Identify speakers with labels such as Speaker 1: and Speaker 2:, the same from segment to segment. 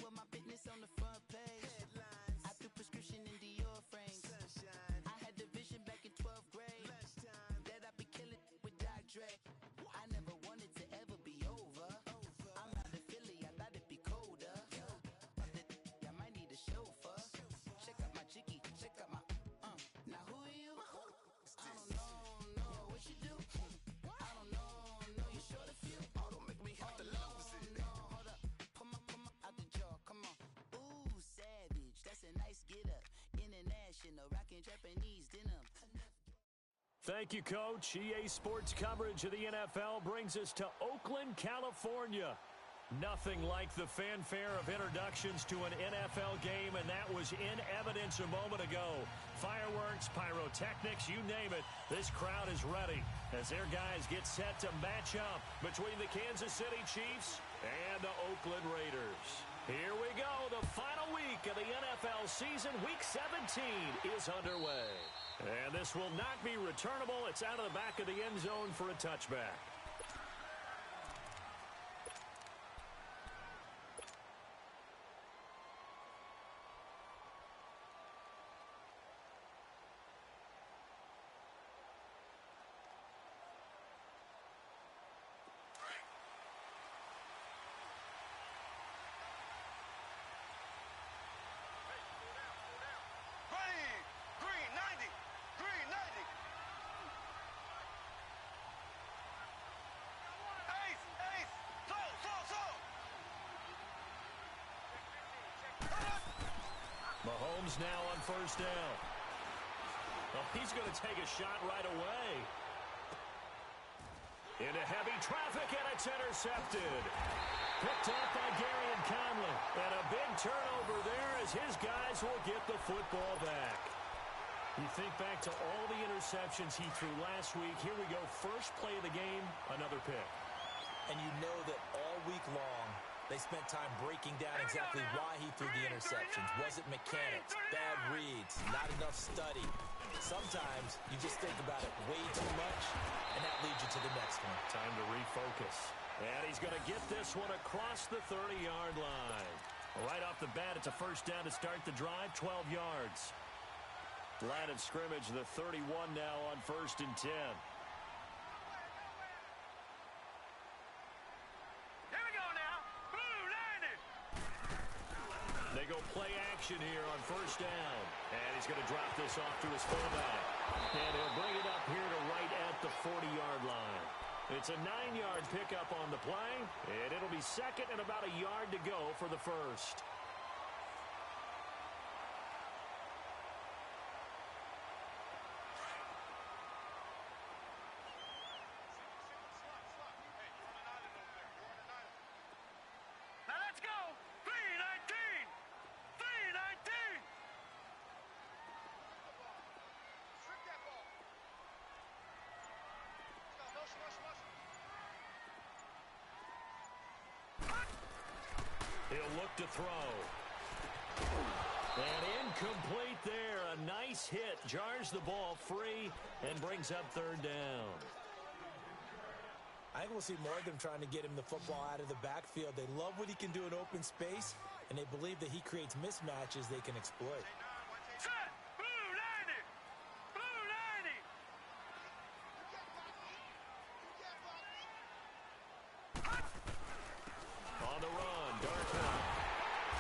Speaker 1: with my business on the front page. Headlines. I threw prescription in Dior frames. Sunshine. I had the vision back in 12th grade. Lunchtime. That I'd be killing with Dr. Dre. I never wanted to ever be over. I'm out of Philly, I thought it'd be colder. I might need a chauffeur. Check out my chicky, check out my now who are you? I don't know what you do. I don't know you short a few. Oh, don't make me have to lose it. No, hold up, come on, out the jaw, come on. Ooh, savage, that's a nice get up. International, rockin' Japanese denim.
Speaker 2: Thank you, Coach. EA Sports coverage of the NFL brings us to Oakland, California. Nothing like the fanfare of introductions to an NFL game, and that was in evidence a moment ago. Fireworks, pyrotechnics, you name it, this crowd is ready as their guys get set to match up between the Kansas City Chiefs and the Oakland Raiders. Here we go. The final week of the NFL season, Week 17, is underway. And this will not be returnable. It's out of the back of the end zone for a touchback. Mahomes now on first down. Oh, he's going to take a shot right away. Into heavy traffic, and it's intercepted. Picked off by Gary and Conley. And a big turnover there as his guys will get the football back. You think back to all the interceptions he threw last week. Here we go. First play of the game, another pick.
Speaker 3: And you know that all week long, they spent time breaking down exactly why he threw the interceptions. Was it mechanics, bad reads, not enough study? Sometimes you just think about it way too much, and that leads you to the next one.
Speaker 2: Time to refocus. And he's going to get this one across the 30-yard line. Right off the bat, it's a first down to start the drive, 12 yards. Line of scrimmage, the 31 now on 1st and 10. They go play action here on first down. And he's going to drop this off to his fullback. And he'll bring it up here to right at the 40-yard line. It's a 9-yard pickup on the play. And it'll be second and about a yard to go for the first. He'll look to throw. And incomplete there. A nice hit. Jars the ball free and brings up third down.
Speaker 3: I think we'll see more of them trying to get him the football out of the backfield. They love what he can do in open space, and they believe that he creates mismatches they can exploit.
Speaker 4: Set! Blue 90! Blue 90!
Speaker 2: On the run, Darkman.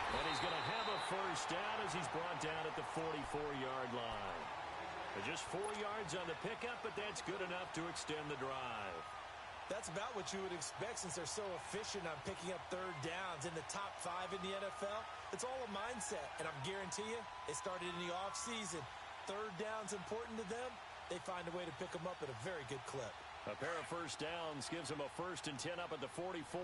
Speaker 2: And he's going to have a first down as he's brought down at the 44-yard line. Just 4 yards on the pickup, but that's good enough to extend the drive.
Speaker 3: That's about what you would expect since they're so efficient on picking up third downs in the top 5 in the NFL. It's all a mindset, and I guarantee you, it started in the offseason. Third down's important to them. They find a way to pick them up at a very good clip.
Speaker 2: A pair of first downs gives them a 1st and 10 up at the 44.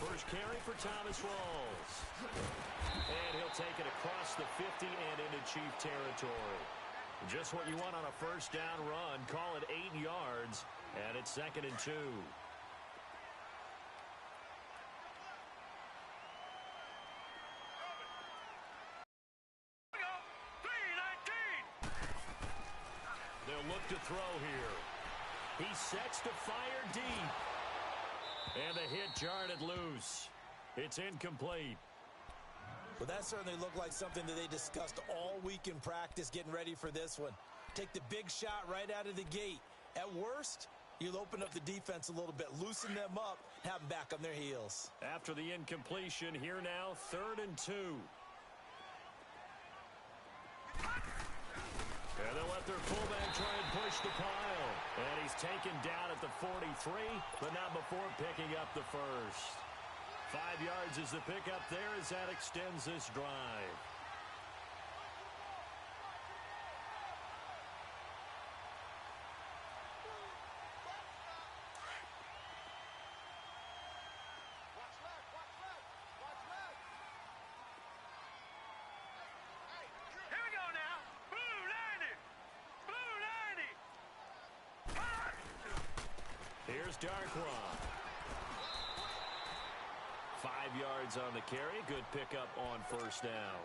Speaker 2: First carry for Thomas Rawls. And he'll take it across the 50 and into Chief territory. Just what you want on a first down run. Call it 8 yards, and it's 2nd and 2. look to throw here. He sets to fire deep. And the hit jarred it loose. It's incomplete.
Speaker 3: Well, that certainly looked like something that they discussed all week in practice getting ready for this one. Take the big shot right out of the gate. At worst, you'll open up the defense a little bit, loosen them up, have them back on their heels.
Speaker 2: After the incompletion, here now, 3rd and 2. And they'll let their fullback try and push the pile. And he's taken down at the 43, but not before picking up the first. 5 yards is the pickup there as that extends this drive. Here's Darkwa. 5 yards on the carry. Good pickup on first down.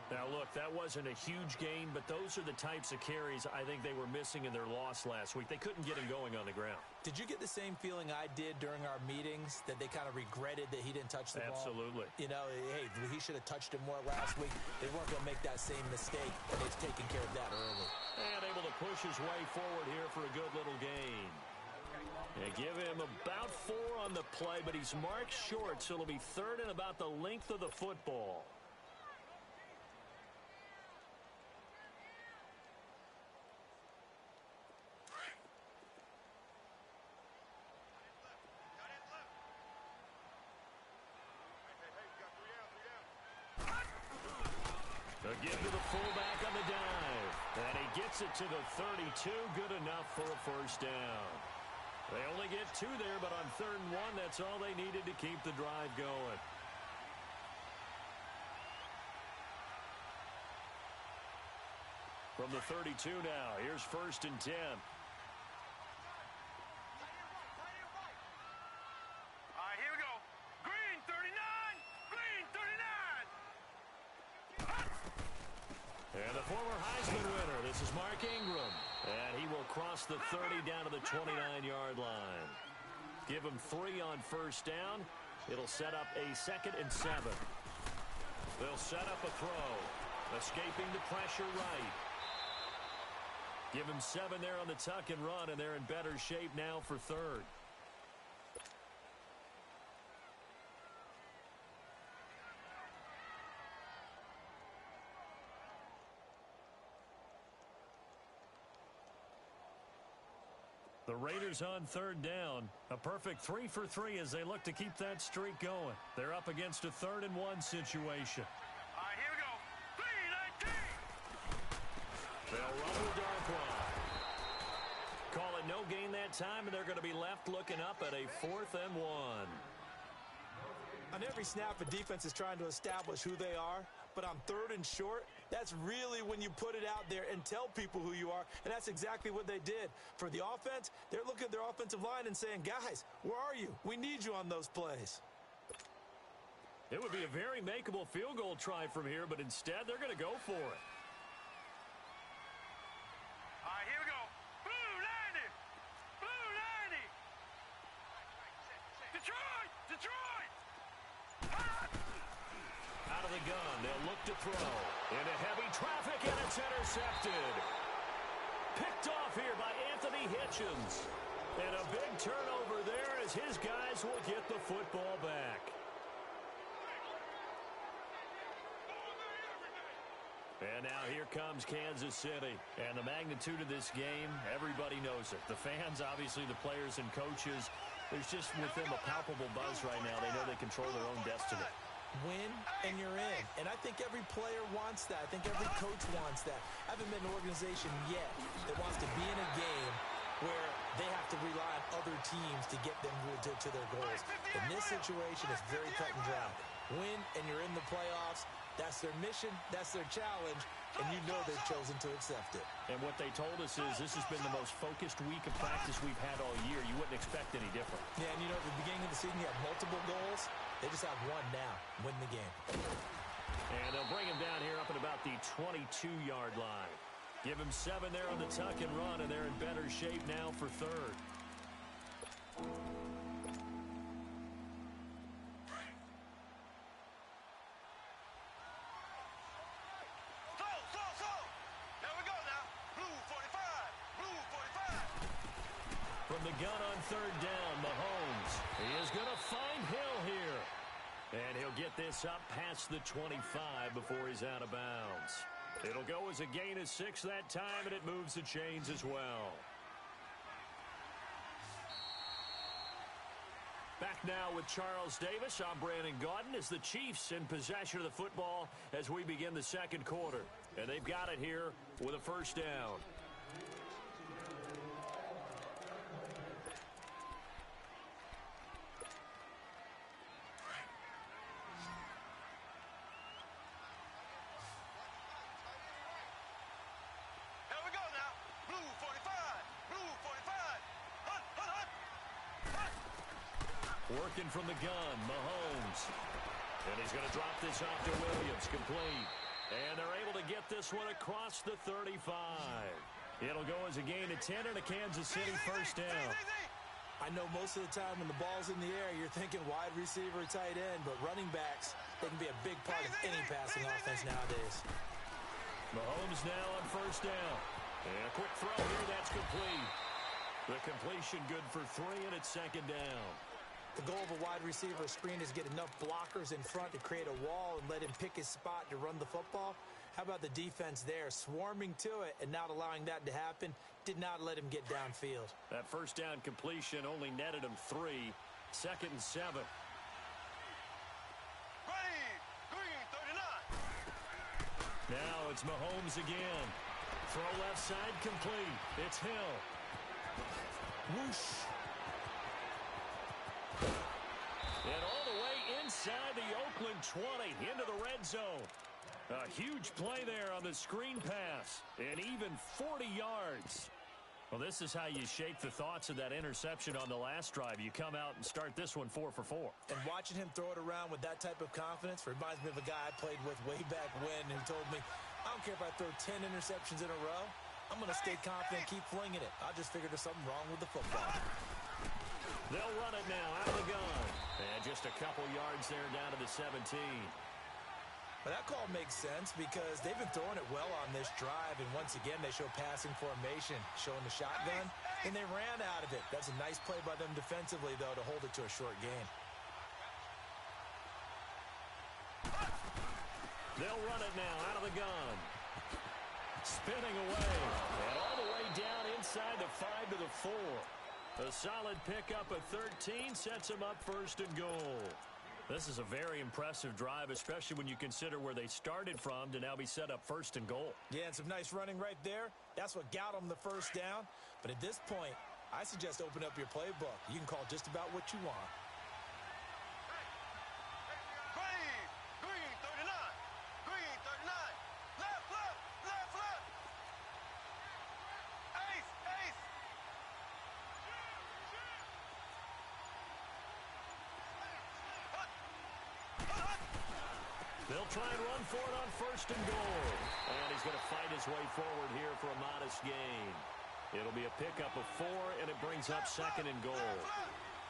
Speaker 2: Now, look, that wasn't a huge gain, but those are the types of carries I think they were missing in their loss last week. They couldn't get him going on the ground.
Speaker 3: Did you get the same feeling I did during our meetings, that they kind of regretted that he didn't touch the ball?
Speaker 2: Absolutely.
Speaker 3: You know, hey, he should have touched him more last week. They weren't going to make that same mistake, and they've taken care of that early.
Speaker 2: And able to push his way forward here for a good little gain. And give him about 4 on the play, but he's marked short, so it'll be 3rd and about the length of the football. They'll give to the fullback on the dive. And he gets it to the 32. Good enough for a first down. They only get 2 there, but on 3rd and 1, that's all they needed to keep the drive going. From the 32 now, here's 1st and 10.
Speaker 4: Here we go. Green 39. Green 39.
Speaker 2: And the former Heisman winner, this is Mark Ingram. And he will cross the 30 down to the 29-yard line. Give him 3 on first down. It'll set up a 2nd and 7. They'll set up a throw. Escaping the pressure right. Give him 7 there on the tuck and run, and they're in better shape now for 3rd. The Raiders on 3rd down. A perfect 3 for 3 as they look to keep that streak going. They're up against a 3rd and 1 situation.
Speaker 4: Here we go. Green 18.
Speaker 2: They'll run with Darkwa. Call it no gain that time, and they're going to be left looking up at a 4th and 1.
Speaker 3: On every snap, a defense is trying to establish who they are, but on 3rd and short, that's really when you put it out there and tell people who you are, and that's exactly what they did. For the offense, they're looking at their offensive line and saying, guys, where are you? We need you on those plays.
Speaker 2: It would be a very makeable field goal try from here, but instead they're going to go for it.
Speaker 4: Here we go. Blue 90. Blue 90. Detroit. Detroit.
Speaker 2: Out of the gun, they'll look to throw. Into heavy traffic, and it's intercepted. Picked off here by Anthony Hitchens. And a big turnover there as his guys will get the football back. And now here comes Kansas City. And the magnitude of this game, everybody knows it. The fans, obviously the players and coaches. There's just with them a palpable buzz right now. They know they control their own destiny.
Speaker 3: Win, and you're in. And I think every player wants that. I think every coach wants that. I haven't been an organization yet that wants to be in a game where they have to rely on other teams to get them to their goals. In this situation, it's very cut and dry. Win, and you're in the playoffs. That's their mission. That's their challenge. And you know they've chosen to accept it.
Speaker 2: And what they told us is this has been the most focused week of practice we've had all year. You wouldn't expect any different.
Speaker 3: Yeah, and you know, at the beginning of the season, you have multiple goals. They just have one now. Win the game.
Speaker 2: And they'll bring him down here up at about the 22-yard line. Give him 7 there on the tuck and run, and they're in better shape now for third.
Speaker 4: There we go now. Blue 45. Blue 45.
Speaker 2: From the gun on third down, Mahomes. He is going to find Hill here. And he'll get this up past the 25 before he's out of bounds. It'll go as a gain of 6 that time, and it moves the chains as well. Back now with Charles Davis. I'm Brandon Gaudin as the Chiefs in possession of the football as we begin the second quarter. And they've got it here with a first down. Working from the gun, Mahomes. And he's going to drop this off to Williams, complete. And they're able to get this one across the 35. It'll go as a gain of 10 and a Kansas City first down.
Speaker 3: I know most of the time when the ball's in the air, you're thinking wide receiver, tight end, but running backs, they can be a big part of any passing offense nowadays.
Speaker 2: Mahomes now on first down. And a quick throw here, that's complete. The completion good for 3, and it's second down.
Speaker 3: The goal of a wide receiver screen is get enough blockers in front to create a wall and let him pick his spot to run the football. How about the defense there, swarming to it and not allowing that to happen? Did not let him get downfield.
Speaker 2: That first down completion only netted him 3. Second and 7.
Speaker 4: Green 39.
Speaker 2: Now it's Mahomes again. Throw left side complete. It's Hill. Whoosh. And all the way inside the Oakland 20 into the red zone. A huge play there on the screen pass. And even 40 yards. Well, this is how you shake the thoughts of that interception on the last drive. You come out and start this one 4 for 4.
Speaker 3: And watching him throw it around with that type of confidence reminds me of a guy I played with way back when who told me, I don't care if I throw 10 interceptions in a row. I'm going to stay confident, keep flinging it. I just figured there's something wrong with the football.
Speaker 2: They'll run it now out of the gun. And just a couple yards there down to the 17.
Speaker 3: But that call makes sense because they've been throwing it well on this drive. And once again, they show passing formation, showing the shotgun. And they ran out of it. That's a nice play by them defensively, though, to hold it to a short gain.
Speaker 2: They'll run it now out of the gun. Spinning away. And all the way down inside the 5 to the 4. A solid pickup of 13 sets him up first and goal. This is a very impressive drive, especially when you consider where they started from to now be set up first and goal.
Speaker 3: Yeah, and some nice running right there. That's what got them the first down. But at this point, I suggest open up your playbook. You can call just about what you want.
Speaker 4: Green 39. Green 39. Left. Ace.
Speaker 2: They'll try and run for it on first and goal. And he's going to fight his way forward here for a modest gain. It'll be a pickup of 4, and it brings up second and goal.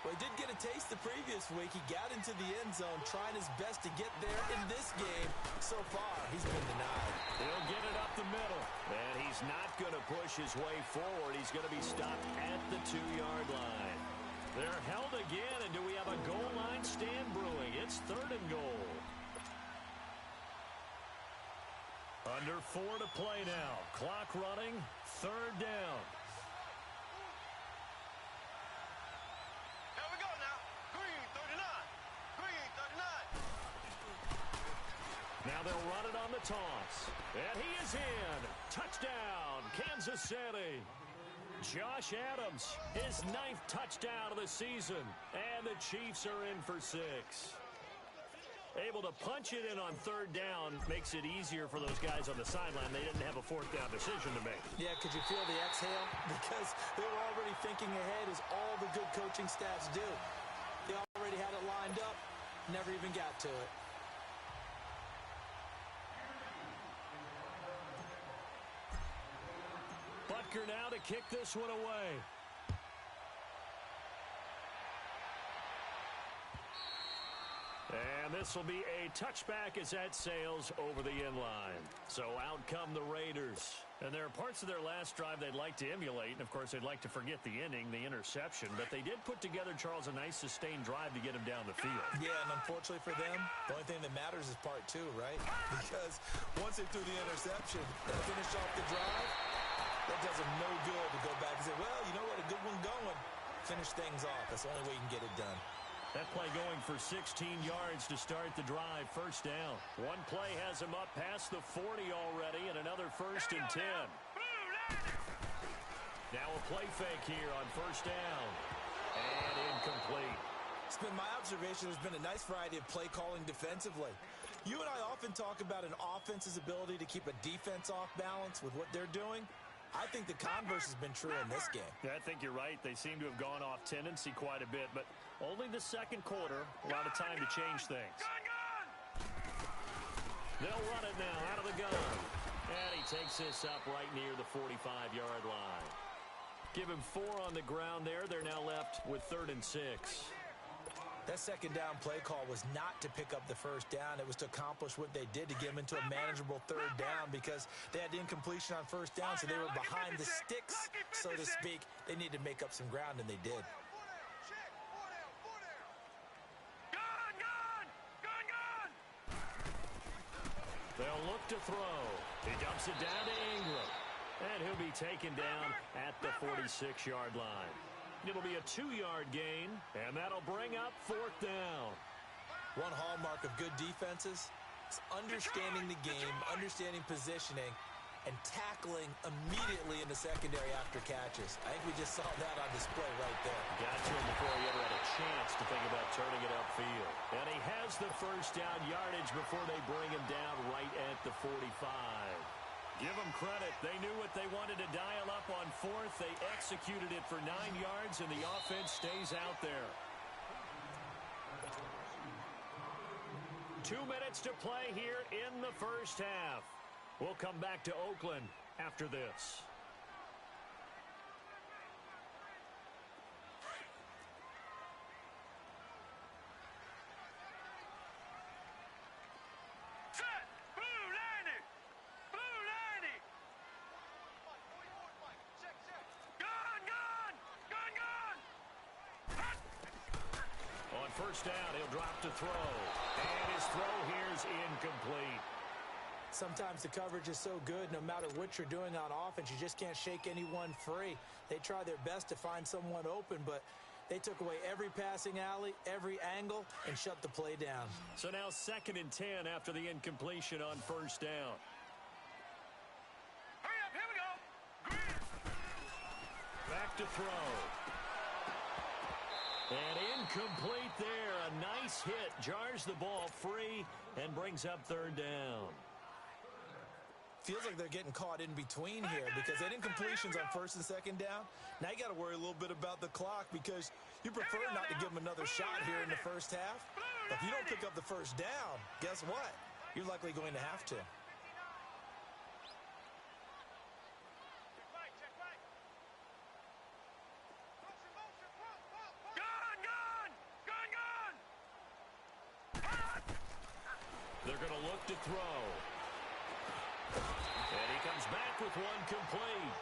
Speaker 3: Well, he did get a taste the previous week. He got into the end zone, trying his best to get there in this game. So far, he's been denied.
Speaker 2: He'll get it up the middle, and he's not going to push his way forward. He's going to be stopped at the 2-yard line. They're held again, and do we have a goal line stand brewing? It's third and goal. Under 4 to play now. Clock running, third down.
Speaker 4: Here we go now. Green 39.
Speaker 2: Now they'll run it on the toss. And he is in. Touchdown, Kansas City. Josh Adams, his 9th touchdown of the season. And the Chiefs are in for 6. Able to punch it in on third down makes it easier for those guys on the sideline. They didn't have a fourth down decision to make.
Speaker 3: Yeah, could you feel the exhale? Because they were already thinking ahead, as all the good coaching staffs do. They already had it lined up, never even got to it.
Speaker 2: Baker now to kick this one away. And this will be a touchback as that sails over the end line. So out come the Raiders. And there are parts of their last drive they'd like to emulate. And, of course, they'd like to forget the ending, the interception. But they did put together, Charles, a nice sustained drive to get him down the field.
Speaker 3: Yeah, and unfortunately for them, the only thing that matters is part two, right? Because once they threw the interception and finish off the drive, that does them no good to go back and say, well, you know what, a good one going. Finish things off. That's the only way you can get it done.
Speaker 2: That play going for 16 yards to start the drive. First down. One play has him up past the 40 already, and another 1st and 10. Now a play fake here on first down. And incomplete.
Speaker 3: It's been my observation there's been a nice variety of play calling defensively. You and I often talk about an offense's ability to keep a defense off balance with what they're doing. I think the converse has been true in this game.
Speaker 2: Yeah, I think you're right. They seem to have gone off tendency quite a bit, but only the second quarter, a lot of time to change things. They'll run it now out of the gun. And he takes this up right near the 45-yard line. Give him 4 on the ground there. They're now left with 3rd and 6.
Speaker 3: That second down play call was not to pick up the first down. It was to accomplish what they did to get them into a manageable 3rd down because they had incompletion on first down, so they were behind the sticks, so to speak. They needed to make up some ground, and they did.
Speaker 2: They'll look to throw. He dumps it down to Ingram. And he'll be taken down at the 46-yard line. It'll be a 2-yard gain, and that'll bring up 4th down.
Speaker 3: One hallmark of good defenses is understanding the game, understanding positioning, and tackling immediately in the secondary after catches. I think we just saw that on display right there.
Speaker 2: Got to him before he ever had a chance to think about turning it upfield. And he has the first down yardage before they bring him down right at the 45. Give them credit. They knew what they wanted to dial up on 4th. They executed it for 9 yards, and the offense stays out there. 2 minutes to play here in the first half. We'll come back to Oakland after this. First down, he'll drop to throw. And his throw here's incomplete.
Speaker 3: Sometimes the coverage is so good, no matter what you're doing on offense, you just can't shake anyone free. They try their best to find someone open, but they took away every passing alley, every angle, and shut the play down.
Speaker 2: So now 2nd and 10 after the incompletion on first down.
Speaker 4: Hurry up, here we go. Green.
Speaker 2: Back to throw. And incomplete there. A nice hit. Jars the ball free and brings up 3rd down.
Speaker 3: Feels like they're getting caught in between here because they had incompletions on 1st and 2nd down. Now you got to worry a little bit about the clock because you prefer not to give them another shot here in the first half. But if you don't pick up the first down, guess what? You're likely going to have to.
Speaker 2: They're going to look to throw. And he comes back with one complete.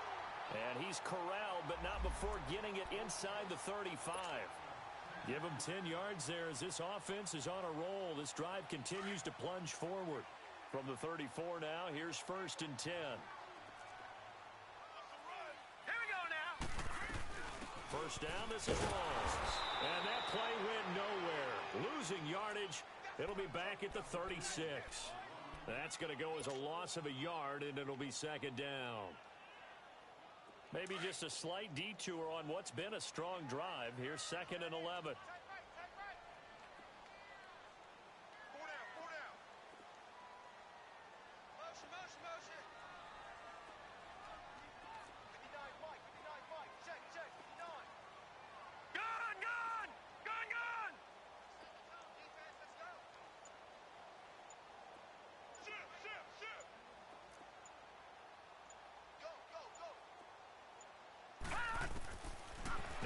Speaker 2: And he's corralled, but not before getting it inside the 35. Give him 10 yards there as this offense is on a roll. This drive continues to plunge forward. From the 34 now, here's 1st and 10.
Speaker 4: Here we go now.
Speaker 2: First down, this is long. And that play went nowhere. Losing yardage. It'll be back at the 36. That's going to go as a loss of a yard, and it'll be 2nd down. Maybe just a slight detour on what's been a strong drive. Here's 2nd and 11.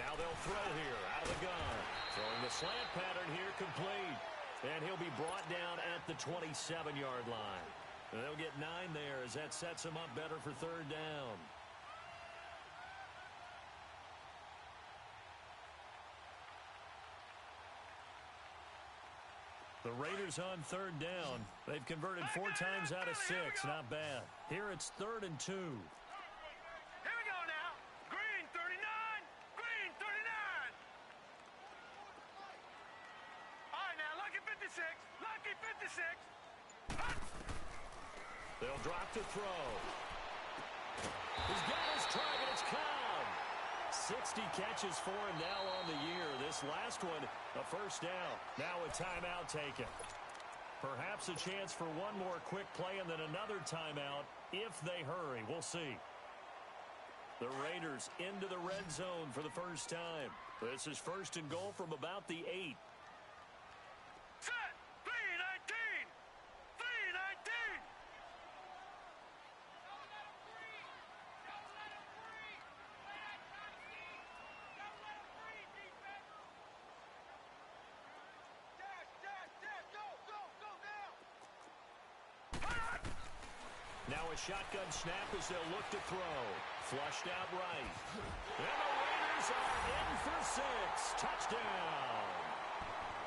Speaker 2: Now they'll throw here out of the gun. Throwing the slant pattern here complete. And he'll be brought down at the 27-yard line. They'll get 9 there as that sets him up better for third down. The Raiders on third down. They've converted 4 times out of 6. Not bad. Here it's 3rd and 2.
Speaker 4: Here we go now. Green 39. Green 39. All right, now, lucky 56. Lucky 56.
Speaker 2: They'll drop to throw. He's got his target. It's Cobb. 60 catches for him now on the year. This last one, a first down. Now a timeout taken. Perhaps a chance for one more quick play and then another timeout if they hurry. We'll see. The Raiders into the red zone for the first time. This is 1st and goal from about the 8.
Speaker 4: Set. 319. 319.
Speaker 2: Now a shotgun snap as they'll look to throw. Flushed out right. And the Raiders are in for 6. Touchdown.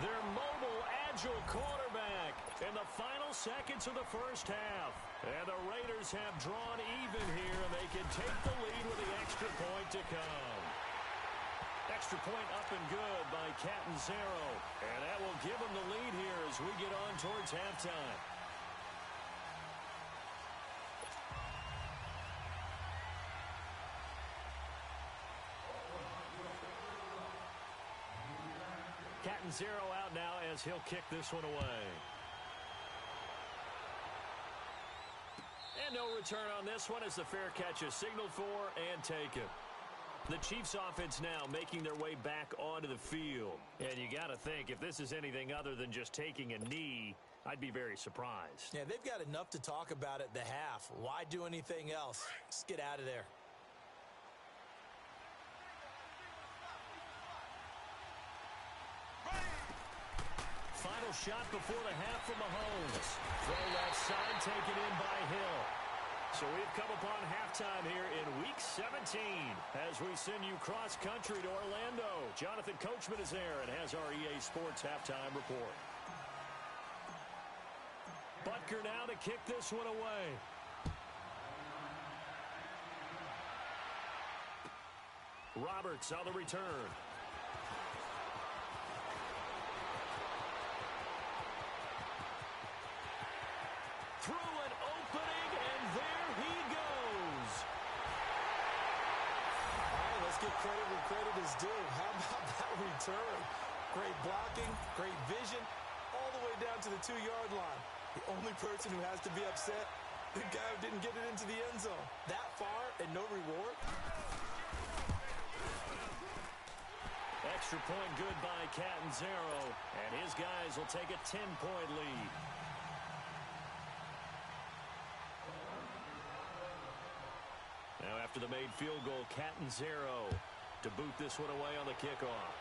Speaker 2: Their mobile, agile quarterback in the final seconds of the first half. And the Raiders have drawn even here, and they can take the lead with the extra point to come. Extra point up and good by Catanzaro. And that will give them the lead here as we get on towards halftime. Catanzaro out now as he'll kick this one away. And no return on this one as the fair catch is signaled for and taken. The Chiefs offense now making their way back onto the field. And you got to think, if this is anything other than just taking a knee, I'd be very surprised.
Speaker 3: Yeah, they've got enough to talk about at the half. Why do anything else? Just get out of there.
Speaker 2: Final shot before the half from Mahomes. Throw left side taken in by Hill. So we've come upon halftime here in Week 17 as we send you cross-country to Orlando. Jonathan Coachman is there and has our EA Sports halftime report. Butker now to kick this one away. Roberts on the return. Through an opening, and there he goes.
Speaker 3: All right, let's give credit where credit is due. How about that return? Great blocking, great vision, all the way down to the 2-yard line. The only person who has to be upset, the guy who didn't get it into the end zone. That far and no reward.
Speaker 2: Extra point good by Catanzaro, and his guys will take a 10-point lead. Now after the made field goal, Catanzaro to boot this one away on the kickoff.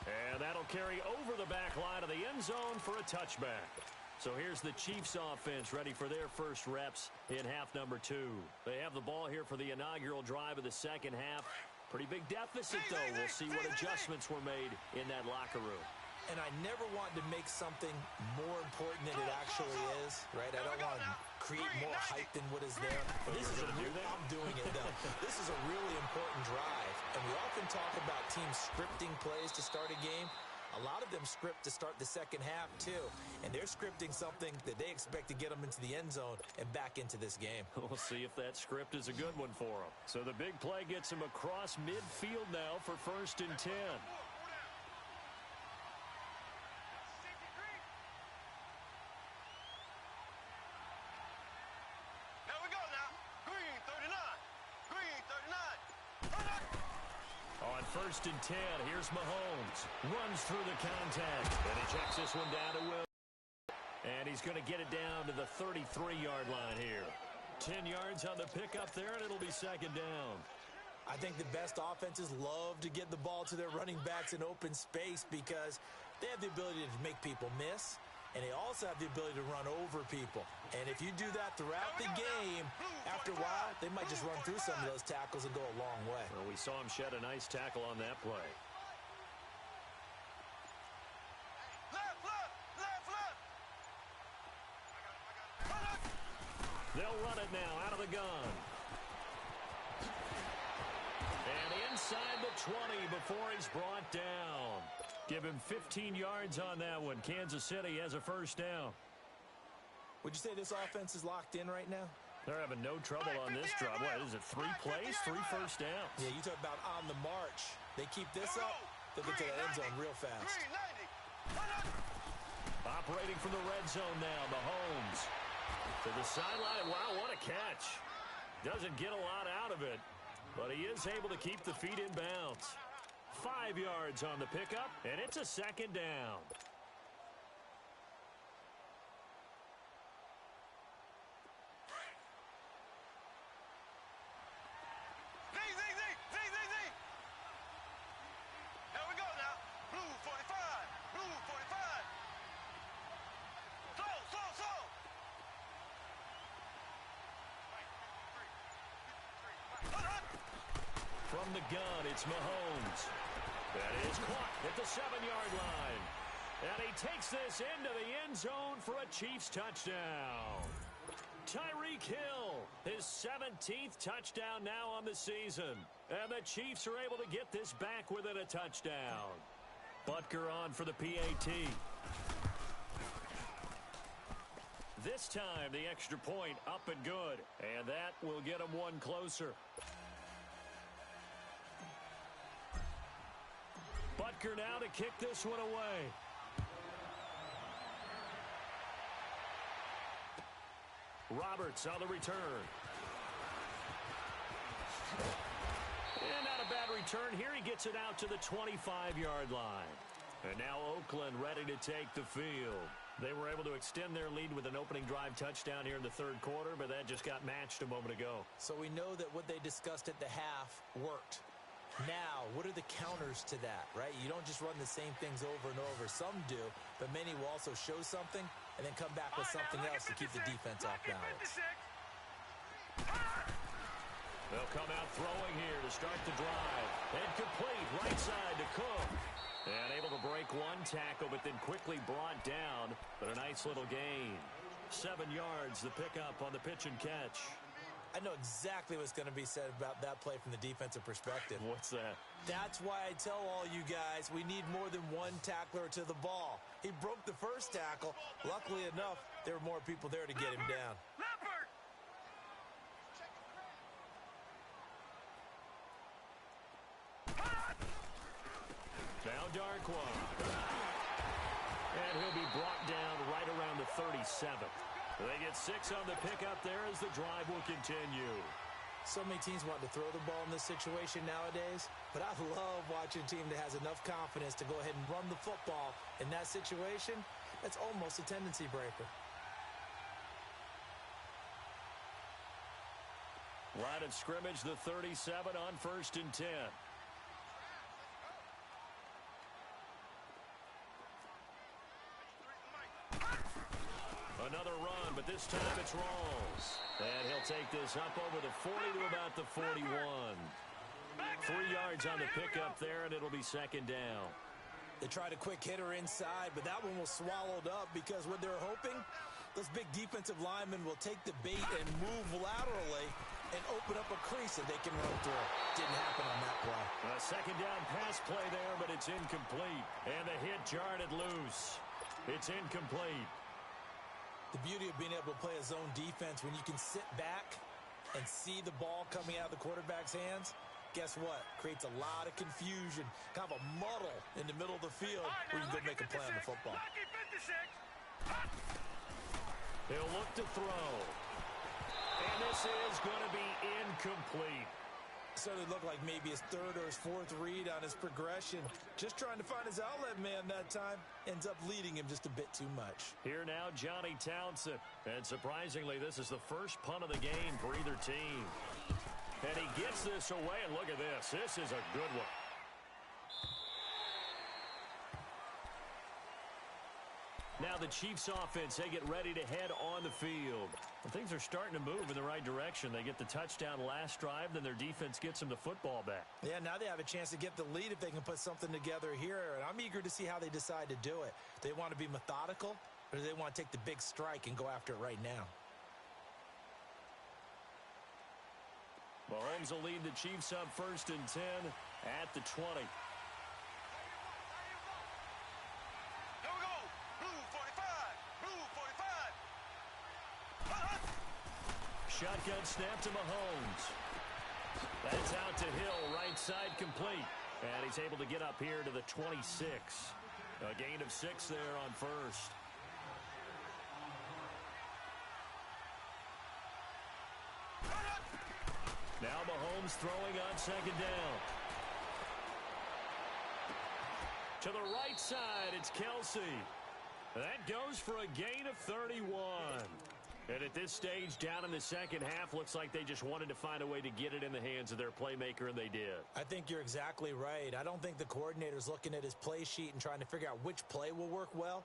Speaker 2: And that'll carry over the back line of the end zone for a touchback. So here's the Chiefs offense ready for their first reps in half number 2. They have the ball here for the inaugural drive of the second half. Pretty big deficit, though. We'll see what adjustments were made in that locker room.
Speaker 3: And I never want to make something more important than it actually is, right? I don't want to create more hype than what is there. But this is I'm doing it, though. This is a really important drive. And we often talk about teams scripting plays to start a game. A lot of them script to start the second half, too. And they're scripting something that they expect to get them into the end zone and back into this game.
Speaker 2: We'll see if that script is a good one for them. So the big play gets him across midfield now for 1st and 10. On 1st and 10, here's Mahomes. Runs through the contact. And he checks this one down to Will. And he's going to get it down to the 33-yard line here. 10 yards on the pickup there, and it'll be 2nd down.
Speaker 3: I think the best offenses love to get the ball to their running backs in open space because they have the ability to make people miss, and they also have the ability to run over people. And if you do that throughout the game, after a while, they might just run through some of those tackles and go a long way.
Speaker 2: Well, we saw him shed a nice tackle on that play. They'll run it now out of the gun. And inside the 20 before he's brought down. Give him 15 yards on that one. Kansas City has a first down.
Speaker 3: Would you say this offense is locked in right now?
Speaker 2: They're having no trouble on this drive. What is it, 3 plays, 3 first downs?
Speaker 3: Yeah, you talk about on the march. They keep this up, they'll get to the end zone real fast.
Speaker 2: Operating from the red zone now, Mahomes. To the sideline. Wow, what a catch. Doesn't get a lot out of it, but he is able to keep the feet in bounds. 5 yards on the pickup, and it's a second down.
Speaker 4: Here we go now. Blue 45. Blue 45. Slow.
Speaker 2: From the gun, it's Mahomes. That is caught at the 7-yard line. And he takes this into the end zone for a Chiefs touchdown. Tyreek Hill, his 17th touchdown now on the season. And the Chiefs are able to get this back within a touchdown. Butker on for the PAT. This time, the extra point up and good. And that will get him one closer. Butker now to kick this one away. Roberts on the return. And not a bad return here. He gets it out to the 25-yard line. And now Oakland ready to take the field. They were able to extend their lead with an opening drive touchdown here in the third quarter, but that just got matched a moment ago.
Speaker 3: So we know that what they discussed at the half worked. Now, what are the counters to that, right? You don't just run the same things over and over. Some do, but many will also show something and then come back with something else to keep the defense off balance.
Speaker 2: They'll come out throwing here to start the drive. And complete right side to Cook. And able to break one tackle, but then quickly brought down. But a nice little gain. 7 yards, the pickup on the pitch and catch.
Speaker 3: I know exactly what's going to be said about that play from the defensive perspective.
Speaker 2: What's that?
Speaker 3: That's why I tell all you guys we need more than one tackler to the ball. He broke the first tackle. Luckily enough, there were more people there to get him down.
Speaker 2: Now Darkwa. And he'll be brought down right around the 37. They get 6 on the pickup there as the drive will continue.
Speaker 3: So many teams want to throw the ball in this situation nowadays, but I love watching a team that has enough confidence to go ahead and run the football in that situation. That's almost a tendency breaker.
Speaker 2: Line of scrimmage, the 37 on 1st and 10. Another run, but this time it's Rawls. And he'll take this up over the 40 to about the 41. 3 yards on the pickup there, and it'll be second down.
Speaker 3: They tried a quick hitter inside, but that one was swallowed up because what they're hoping, those big defensive linemen will take the bait and move laterally and open up a crease that they can run through. Didn't happen on that play.
Speaker 2: A second down pass play there, but it's incomplete. And the hit jarred it loose. It's incomplete.
Speaker 3: The beauty of being able to play a zone defense when you can sit back and see the ball coming out of the quarterback's hands, guess what? Creates a lot of confusion, kind of a muddle in the middle of the field where you can go make a play on the football.
Speaker 2: He'll look to throw. And this is going to be incomplete.
Speaker 3: So it looked like maybe his third or his fourth read on his progression. Just trying to find his outlet man that time. Ends up leading him just a bit too much.
Speaker 2: Here now, Johnny Townsend. And surprisingly, this is the first punt of the game for either team. And he gets this away, and look at this. This is a good one. Now the Chiefs offense, they get ready to head on the field. Well, things are starting to move in the right direction. They get the touchdown last drive, then their defense gets them the football back.
Speaker 3: Yeah, now they have a chance to get the lead if they can put something together here. And I'm eager to see how they decide to do it. Do they want to be methodical, or do they want to take the big strike and go after it right now?
Speaker 2: Mahomes will lead the Chiefs up 1st and 10 at the 20.
Speaker 4: Here we go. Blue 45. Blue 45.
Speaker 2: Shotgun snap to Mahomes. That's out to Hill, right side complete. And he's able to get up here to the 26. A gain of 6 there on first. Now Mahomes throwing on 2nd down. To the right side, it's Kelsey. That goes for a gain of 31. And at this stage, down in the second half, looks like they just wanted to find a way to get it in the hands of their playmaker, and they did.
Speaker 3: I think you're exactly right. I don't think the coordinator's looking at his play sheet and trying to figure out which play will work well.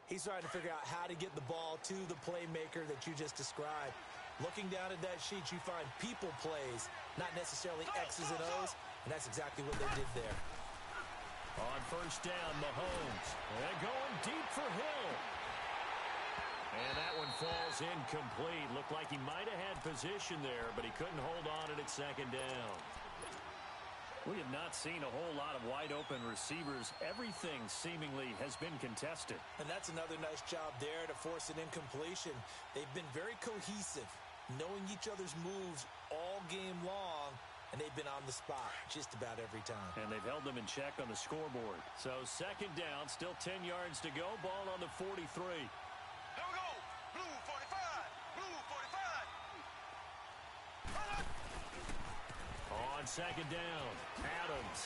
Speaker 3: He's trying to figure out how to get the ball to the playmaker that you just described. Looking down at that sheet, you find people plays, not necessarily X's and O's, and that's exactly what they did there.
Speaker 2: On 1st down, Mahomes. And going deep for Hill. And that one falls incomplete. Looked like he might have had position there, but he couldn't hold on it at 2nd down. We have not seen a whole lot of wide-open receivers. Everything seemingly has been contested.
Speaker 3: And that's another nice job there to force an incompletion. They've been very cohesive, knowing each other's moves all game long, and they've been on the spot just about every time.
Speaker 2: And they've held them in check on the scoreboard. So 2nd down, still 10 yards to go. Ball on the 43.
Speaker 4: Here we go. Blue 45. Blue 45.
Speaker 2: On 2nd down, Adams.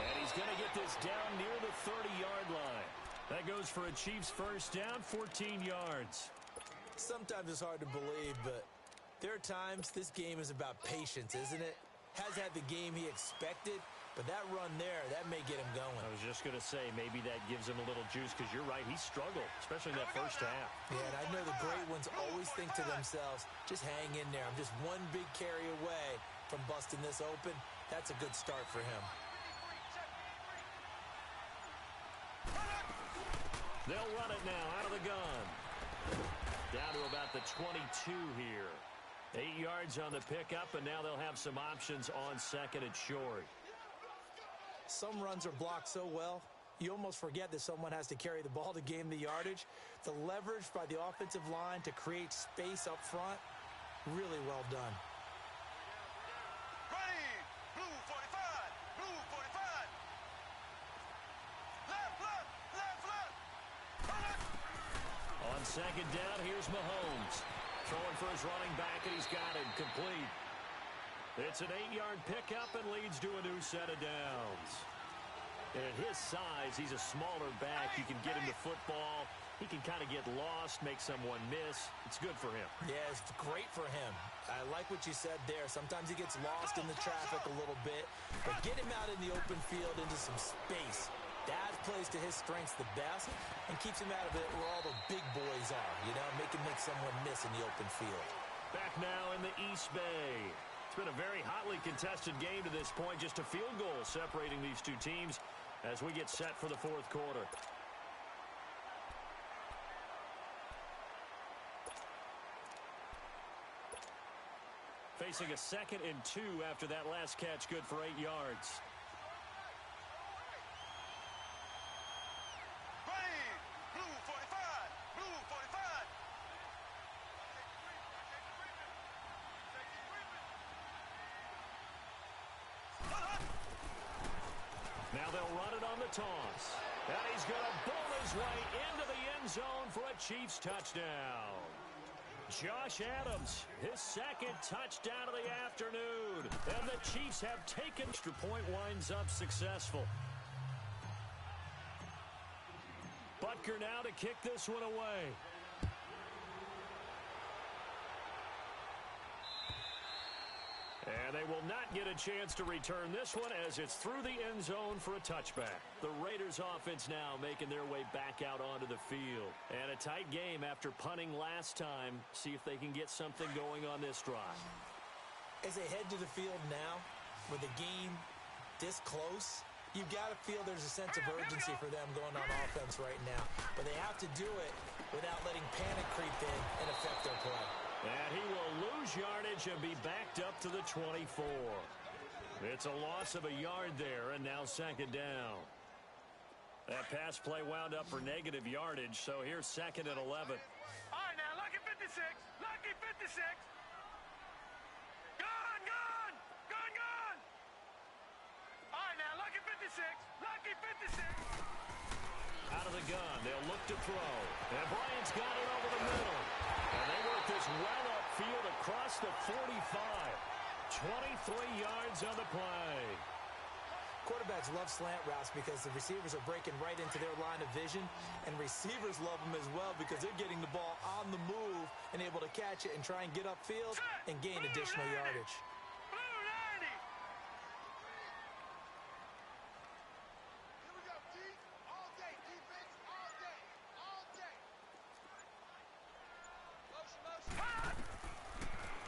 Speaker 2: And he's going to get this down near the 30-yard line. That goes for a Chiefs 1st down, 14 yards.
Speaker 3: Sometimes it's hard to believe, but there are times this game is about patience, isn't it? Has had the game he expected, but that run there, that may get him going.
Speaker 2: I was just going to say, maybe that gives him a little juice, because you're right, he struggled, especially in that first half.
Speaker 3: Yeah, and I know the great ones always think to themselves, just hang in there. I'm just one big carry away from busting this open. That's a good start for him.
Speaker 2: They'll run it now out of the gun. Down to about the 22 here. 8 yards on the pickup, and now they'll have some options on 2nd and short.
Speaker 3: Some runs are blocked so well, you almost forget that someone has to carry the ball to gain the yardage. The leverage by the offensive line to create space up front, really well done.
Speaker 4: Ready. Blue 45. Blue 45. Left, left, left, left.
Speaker 2: On 2nd down, here's Mahomes. Throwing for his running back, and he's got it complete. It's an 8-yard pickup and leads to a new set of downs. And at his size, he's a smaller back. You can get him the football. He can kind of get lost, make someone miss. It's good for him.
Speaker 3: Yeah, it's great for him. I like what you said there. Sometimes he gets lost in the traffic a little bit, but get him out in the open field into some space. That plays to his strengths the best and keeps him out of it where all the big boys are, you know, make someone miss in the open field.
Speaker 2: Back now in the East Bay. It's been a very hotly contested game to this point. Just a field goal separating these two teams as we get set for the 4th quarter. Facing a 2nd and 2 after that last catch, good for 8 yards. Now they'll run it on the toss. And he's going to bowl his way into the end zone for a Chiefs touchdown. Josh Adams, his 2nd touchdown of the afternoon. And the Chiefs have taken. Extra point winds up successful. Butker now to kick this one away. And they will not get a chance to return this one as it's through the end zone for a touchback. The Raiders offense now making their way back out onto the field. And a tight game after punting last time. See if they can get something going on this drive.
Speaker 3: As they head to the field now, with the game this close, you've got to feel there's a sense of urgency for them going on offense right now. But they have to do it without letting panic creep in and affect their play.
Speaker 2: And he will lose yardage and be backed up to the 24. It's a loss of a yard there, and now second down. That pass play wound up for negative yardage, so here's second and 11.
Speaker 4: All right, now, lucky 56. Lucky 56. Gone, gone. Gone, gone. All right, now, lucky 56. Lucky 56.
Speaker 2: Out of the gun, they'll look to throw. And Bryant's got it over the middle. And they work this well upfield across the 45. 23 yards on the play.
Speaker 3: Quarterbacks love slant routes because the receivers are breaking right into their line of vision, and receivers love them as well because they're getting the ball on the move and able to catch it and try and get upfield and gain additional yardage.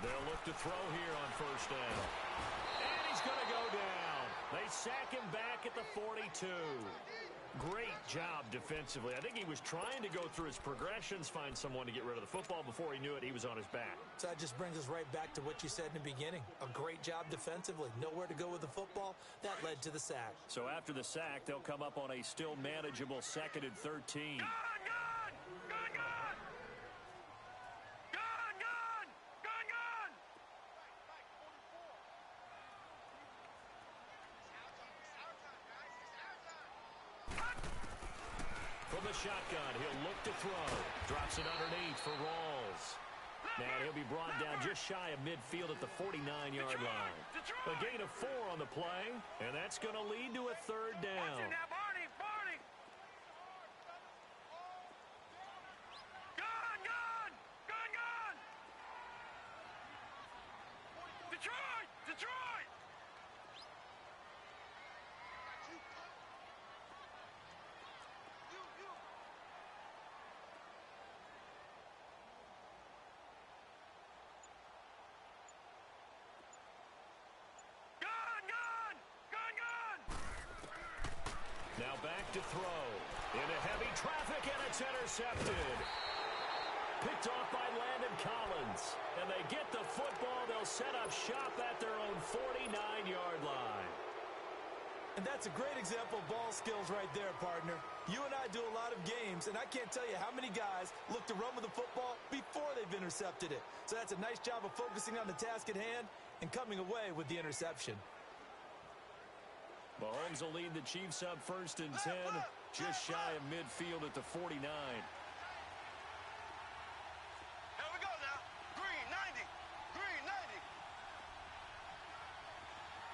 Speaker 2: They'll look to throw here on first down. And he's going to go down. They sack him back at the 42. Great job defensively. I think he was trying to go through his progressions, find someone to get rid of the football. Before he knew it, he was on his back.
Speaker 3: So that just brings us right back to what you said in the beginning. A great job defensively. Nowhere to go with the football. That led to the sack.
Speaker 2: So after the sack, they'll come up on a still manageable 2nd and 13. From the shotgun, he'll look to throw. Drops it underneath for Rawls. And he'll be brought down just shy of midfield at the 49-yard line. A gain of 4 on the play, and that's going to lead to a third down.
Speaker 4: Detroit!
Speaker 2: Now back to throw. Into heavy traffic, and it's intercepted. Picked off by Landon Collins. And they get the football. They'll set up shop at their own 49-yard line.
Speaker 3: And that's a great example of ball skills right there, partner. You and I do a lot of games, and I can't tell you how many guys look to run with the football before they've intercepted it. So that's a nice job of focusing on the task at hand and coming away with the interception.
Speaker 2: Mahomes will lead the Chiefs up 1st and 10, just shy of midfield at the 49.
Speaker 4: Here we go now. Green 90. Green 90.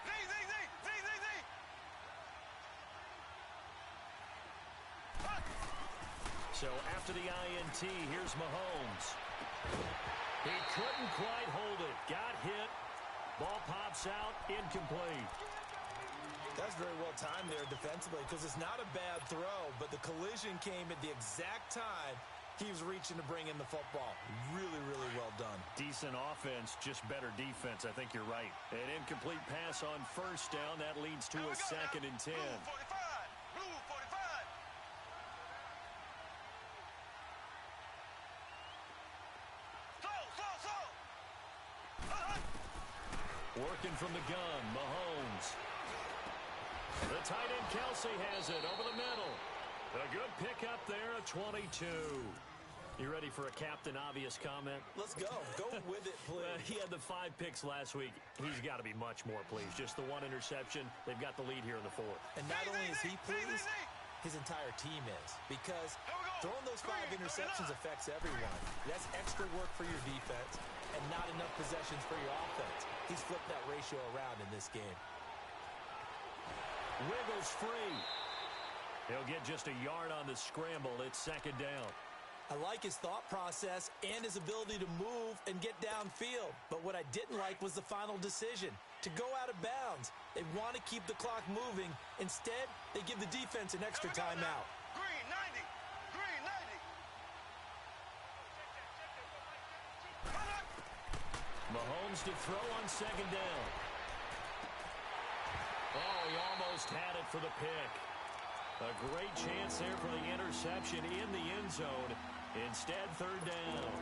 Speaker 4: Z.
Speaker 2: So after the INT, here's Mahomes. He couldn't quite hold it. Got hit. Ball pops out. Incomplete.
Speaker 3: That's very well timed there defensively because it's not a bad throw, but the collision came at the exact time he was reaching to bring in the football. Really, really well done.
Speaker 2: Decent offense, just better defense. I think you're right. An incomplete pass on first down. That leads to a 2nd and 10.
Speaker 4: Blue 45. Slow.
Speaker 2: Working from the gun, Mahomes. The tight end, Kelsey, has it over the middle. A good pickup there, a 22. You ready for a Captain Obvious comment?
Speaker 3: Let's go. Go with it, please.
Speaker 2: He had the 5 picks last week. He's got to be much more pleased. Just the 1 interception. They've got the lead here in the 4th.
Speaker 3: And not only is he pleased, his entire team is. Because throwing those 5 interceptions affects everyone. That's extra work for your defense and not enough possessions for your offense. He's flipped that ratio around in this game.
Speaker 2: Wiggles free. He'll get just a yard on the scramble. It's 2nd down.
Speaker 3: I like his thought process and his ability to move and get downfield. But what I didn't like was the final decision, to go out of bounds. They want to keep the clock moving. Instead, they give the defense an extra timeout.
Speaker 4: Green 90. Green 90.
Speaker 2: Mahomes to throw on second down. Oh, he almost had it for the pick. A great chance there for the interception in the end zone. Instead, third down.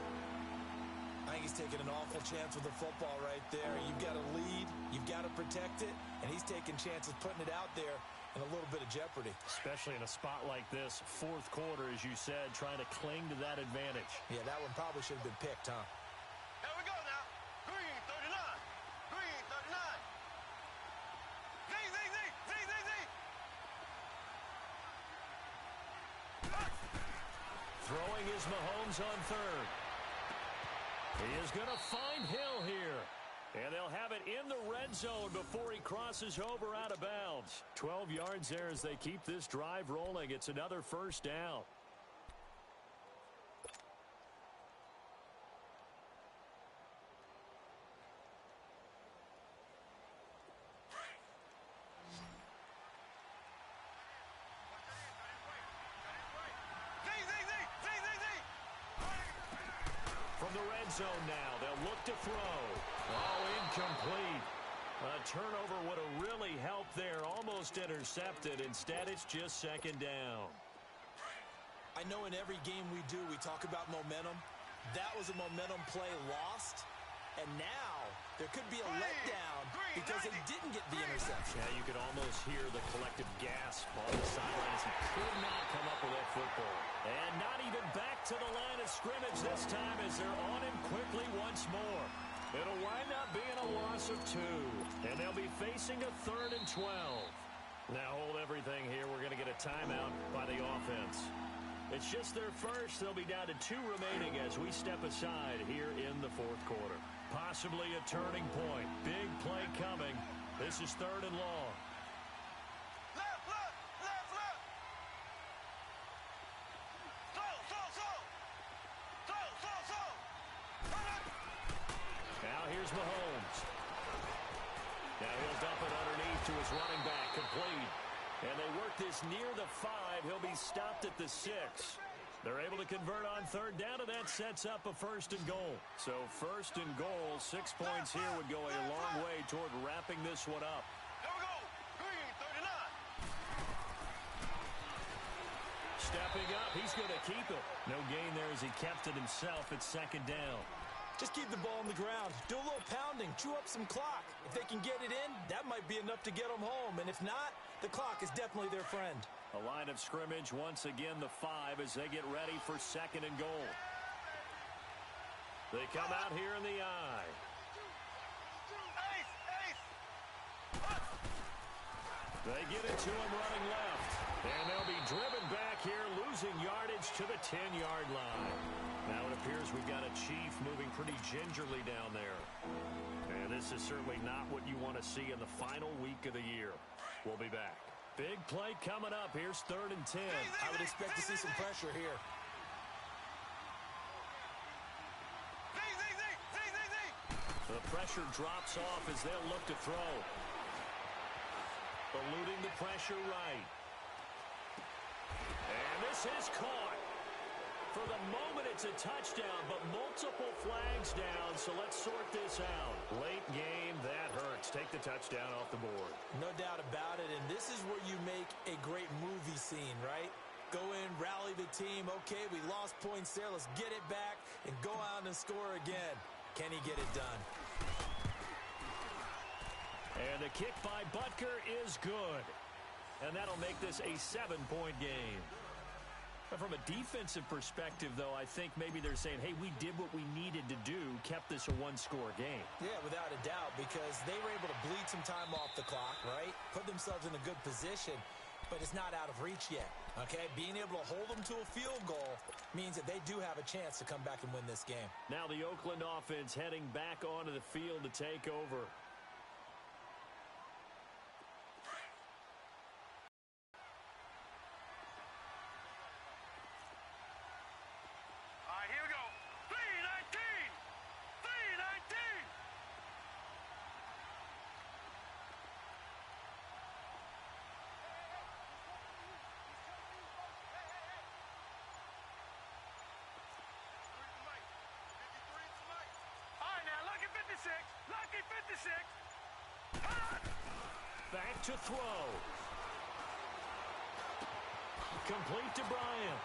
Speaker 3: I think he's taking an awful chance with the football right there. You've got to lead, you've got to protect it, and he's taking chances putting it out there in a little bit of jeopardy.
Speaker 2: Especially in a spot like this, fourth quarter, as you said, trying to cling to that advantage.
Speaker 3: Yeah, that one probably should have been picked, huh?
Speaker 4: Here we go now. Green 39. Green 39. Z, Z, Z, Z, Z, Z.
Speaker 2: Throwing is Mahomes on third. He is going to find Hill here. And they'll have it in the red zone before he crosses over out of bounds. 12 yards there as they keep this drive rolling. It's another first down. From the red zone now, they'll look to throw. Oh, incomplete. A turnover would have really helped there. Almost intercepted. Instead, it's just second down.
Speaker 3: I know in every game we do, we talk about momentum. That was a momentum play lost. And now there could be a letdown because they didn't get the interception.
Speaker 2: Yeah, you could almost hear the collective gasp on the sideline as he could not come up with that football. And not even back to the line of scrimmage this time as they're on him quickly once more. It'll wind up being a loss of 2. And they'll be facing a 3rd and 12. Now hold everything here. We're going to get a timeout by the offense. It's just their first. They'll be down to 2 remaining as we step aside here in the fourth quarter. Possibly a turning point. Big play coming. This is 3rd and long.
Speaker 4: Left, left, left, left. Slow, slow, slow. Slow, slow, slow.
Speaker 2: Now here's Mahomes. Now he'll dump it underneath to his running back. Complete. And they work this near the 5. He'll be stopped at the 6. They're able to convert on 3rd down, and that sets up a 1st and goal. So 1st and goal, 6 points here would go a long way toward wrapping this one up.
Speaker 4: Here we go. Green 39.
Speaker 2: Stepping up, he's going to keep it. No gain there as he kept it himself at 2nd down.
Speaker 3: Just keep the ball on the ground. Do a little pounding. Chew up some clock. If they can get it in, that might be enough to get them home. And if not, the clock is definitely their friend.
Speaker 2: A line of scrimmage, once again the 5 as they get ready for 2nd and goal. They come out here in the eye.
Speaker 4: Ace, ace.
Speaker 2: They get it to him running left. And they'll be driven back here, losing yardage to the 10-yard line. Now it appears we've got a Chief moving pretty gingerly down there. And this is certainly not what you want to see in the final week of the year. We'll be back. Big play coming up. Here's 3rd and 10.
Speaker 3: I would expect to see some pressure here.
Speaker 4: Z, Z, Z, Z, Z, Z.
Speaker 2: The pressure drops off as they'll look to throw. Eluding the pressure right. And this is caught. For the moment, it's a touchdown, but multiple flags down, so let's sort this out. Late game, that hurts. Take the touchdown off the board.
Speaker 3: No doubt about it, and this is where you make a great movie scene, right? Go in, rally the team. Okay, we lost points there. Let's get it back and go out and score again. Can he get it done?
Speaker 2: And the kick by Butker is good. And that'll make this a 7-point game. But from a defensive perspective, though, I think maybe they're saying, hey, we did what we needed to do, kept this a 1-score game.
Speaker 3: Yeah, without a doubt, because they were able to bleed some time off the clock, right? Put themselves in a good position, but it's not out of reach yet, okay? Being able to hold them to a field goal means that they do have a chance to come back and win this game.
Speaker 2: Now the Oakland offense heading back onto the field to take over. Back to throw. Complete to Bryant.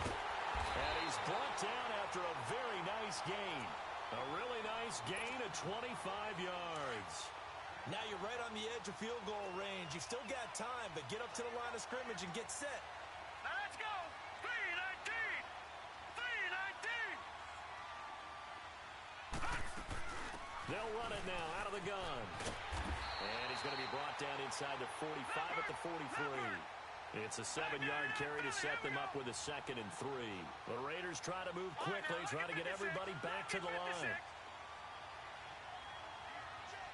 Speaker 2: And he's brought down after a very nice gain. A really nice gain of 25 yards.
Speaker 3: Now you're right on the edge of field goal range. You've still got time, but get up to the line of scrimmage and get set.
Speaker 4: Now let's go. 3-19.
Speaker 2: They'll run it now out of the gun. And he's going to be brought down inside the 45 at the 43. It's a 7-yard carry to set them up with a 2nd and 3. The Raiders try to move quickly, trying to get everybody back to the line.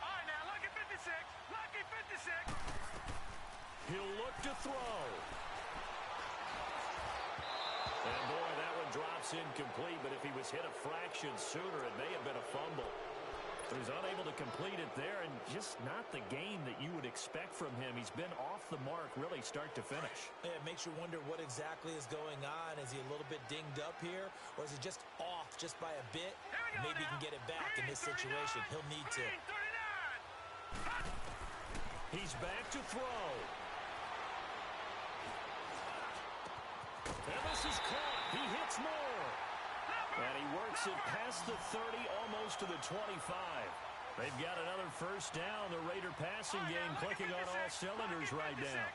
Speaker 4: All right, now, lucky 56. Lucky 56.
Speaker 2: He'll look to throw. And boy, that one drops incomplete, but if he was hit a fraction sooner, it may have been a fumble. He was unable to complete it there, and just not the game that you would expect from him. He's been off the mark, really, start to finish.
Speaker 3: Yeah, it makes you wonder what exactly is going on. Is he a little bit dinged up here, or is he just off just by a bit? Maybe he can get it back in this situation. He'll need to.
Speaker 2: He's back to throw. And this is caught. He hits more. And he works it past the 30, almost to the 25. They've got another first down. The Raider passing game clicking on all cylinders right now.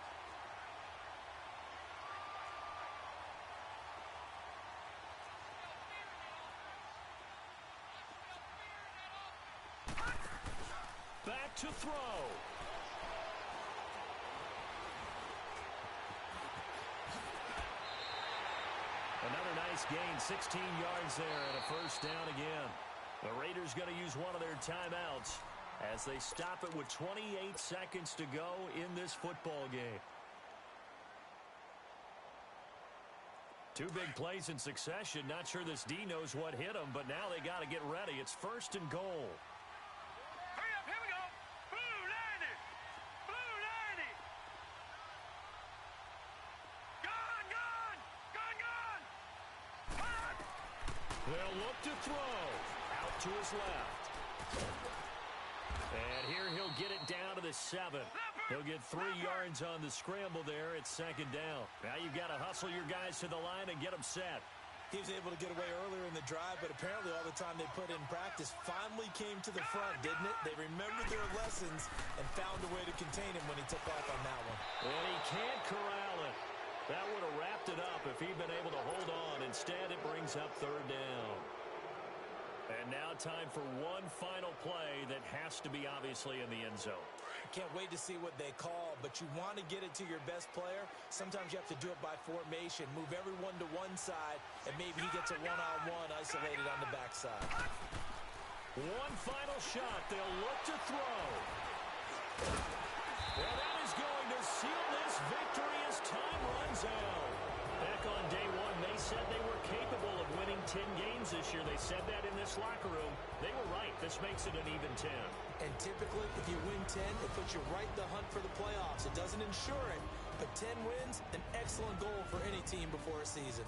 Speaker 2: Back to throw. Another nice gain, 16 yards there, and a first down again. The Raiders going to use one of their timeouts as they stop it with 28 seconds to go in this football game. Two big plays in succession. Not sure this D knows what hit him, but now they got to get ready. It's 1st and goal.
Speaker 4: Hurry up, here we go. Blue 90. Blue 90. Gone, gone. Gone, gone.
Speaker 2: They'll look to throw. Out to his left. And here he'll get it down to the 7. He'll get 3 yards on the scramble there. It's 2nd down. Now you've got to hustle your guys to the line and get them set.
Speaker 3: He was able to get away earlier in the drive, but apparently all the time they put in practice finally came to the front, didn't it? They remembered their lessons and found a way to contain him when he took off on that one.
Speaker 2: And he can't corral it. That would have wrapped it up if he'd been able to hold on. Instead, it brings up 3rd down. And now time for one final play that has to be obviously in the end zone.
Speaker 3: Can't wait to see what they call, but you want to get it to your best player. Sometimes you have to do it by formation. Move everyone to one side, and maybe he gets a one-on-one isolated on the backside.
Speaker 2: One final shot. They'll look to throw. Well, that is going to seal this victory as time runs out. Back on day one, they said they were capable of winning 10 games this year. They said that in this locker room. They were right. This makes it an even 10.
Speaker 3: And typically, if you win 10, it puts you right in the hunt for the playoffs. It doesn't ensure it, but 10 wins, an excellent goal for any team before a season.